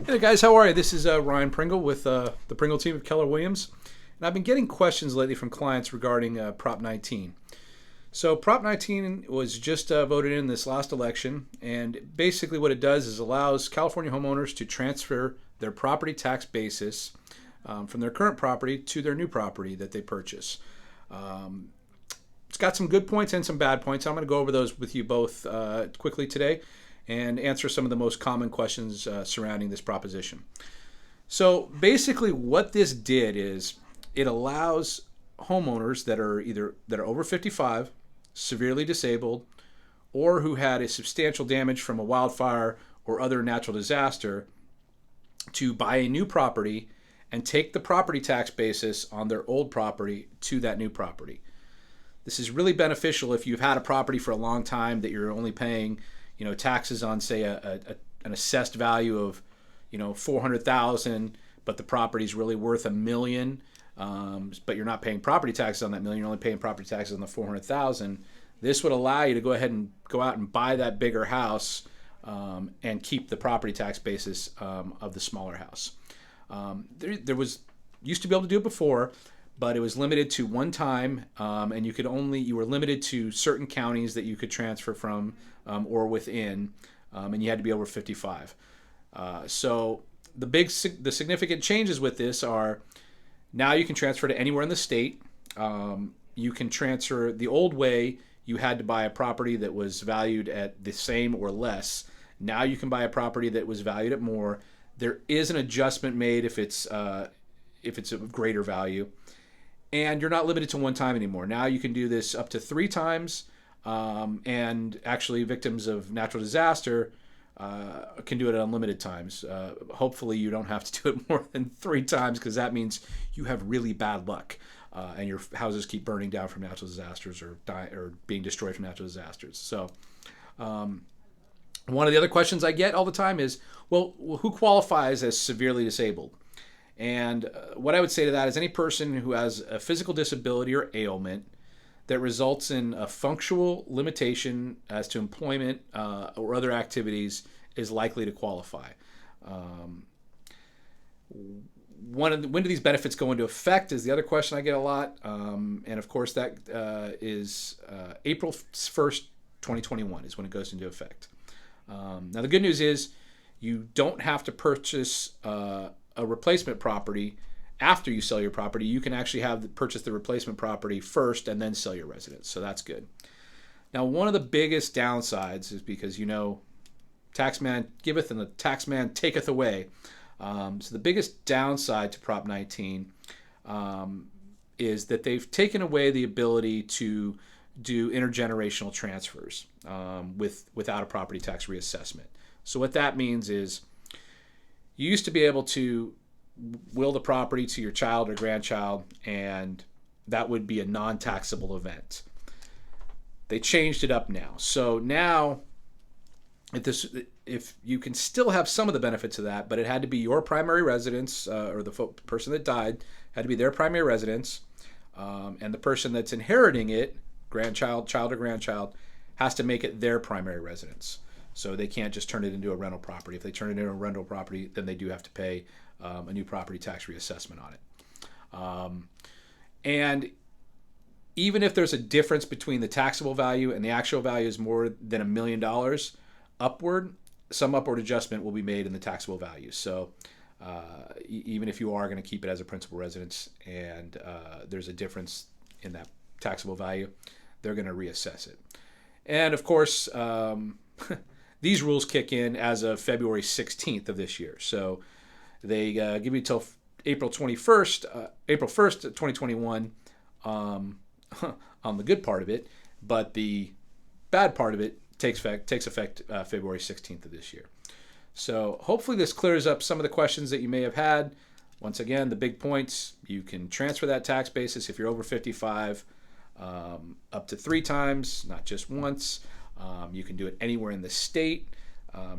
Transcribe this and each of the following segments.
Hey guys, how are you? This is Ryan Pringle with the Pringle team of Keller Williams. And I've been getting questions lately from clients regarding Prop 19. So Prop 19 was just voted in this last election, and basically what it does is allows California homeowners to transfer their property tax basis from their current property to their new property that they purchase. It's got some good points and some bad points. I'm going to go over those with you both quickly today and answer some of the most common questions surrounding this proposition. So basically what this did is it allows homeowners that are over 55, severely disabled, or who had a substantial damage from a wildfire or other natural disaster to buy a new property and take the property tax basis on their old property to that new property. This is really beneficial if you've had a property for a long time that you're only paying, taxes on, say, an assessed value of, 400,000, but the property's really worth $1 million, but you're not paying property taxes on that million. You're only paying property taxes on the 400,000. This would allow you to go ahead and go out and buy that bigger house and keep the property tax basis of the smaller house. There was used to be able to do it before, but it was limited to one time, and you were limited to certain counties that you could transfer from or within, and you had to be over 55. So the significant changes with this are now you can transfer to anywhere in the state. You can transfer the old way. You had to buy a property that was valued at the same or less. Now you can buy a property that was valued at more. There is an adjustment made if it's of greater value. And you're not limited to one time anymore. Now you can do this up to 3 times, and actually victims of natural disaster can do it at unlimited times. Hopefully you don't have to do it more than 3 times, because that means you have really bad luck and your houses keep burning down from natural disasters or being destroyed from natural disasters. So one of the other questions I get all the time is, well, who qualifies as severely disabled? And what I would say to that is any person who has a physical disability or ailment that results in a functional limitation as to employment or other activities is likely to qualify. When do these benefits go into effect is the other question I get a lot. And of course that is April 1st, 2021 is when it goes into effect. Now the good news is you don't have to purchase a replacement property after you sell your property. You can actually purchase the replacement property first and then sell your residence. So that's good. Now, one of the biggest downsides is because, tax man giveth and the tax man taketh away. So the biggest downside to Prop 19 is that they've taken away the ability to do intergenerational transfers without a property tax reassessment. So what that means is you used to be able to will the property to your child or grandchild, and that would be a non-taxable event. They changed it up now. So now, if you can still have some of the benefits of that, but it had to be your primary residence, or the person that died had to be their primary residence, and the person that's inheriting it, grandchild, child, or grandchild, has to make it their primary residence. So they can't just turn it into a rental property. If they turn it into a rental property, then they do have to pay a new property tax reassessment on it. And even if there's a difference between the taxable value and the actual value is more than $1 million some upward adjustment will be made in the taxable value. So even if you are going to keep it as a principal residence and there's a difference in that taxable value, they're going to reassess it. And of course, these rules kick in as of February 16th of this year. So they give you till April 1st, 2021 on the good part of it, but the bad part of it takes effect February 16th of this year. So hopefully this clears up some of the questions that you may have had. Once again, the big points: you can transfer that tax basis if you're over 55 up to 3 times, not just once. You can do it anywhere in the state,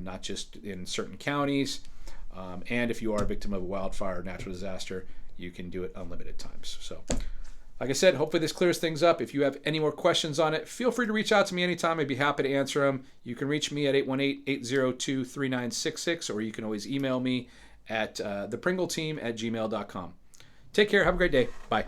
not just in certain counties. And if you are a victim of a wildfire or natural disaster, you can do it unlimited times. So Like I said, hopefully this clears things up. If you have any more questions on it, feel free to reach out to me anytime. I'd be happy to answer them. You can reach me at 818-802-3966, or you can always email me at thepringleteam@gmail.com. Take care. Have a great day. Bye.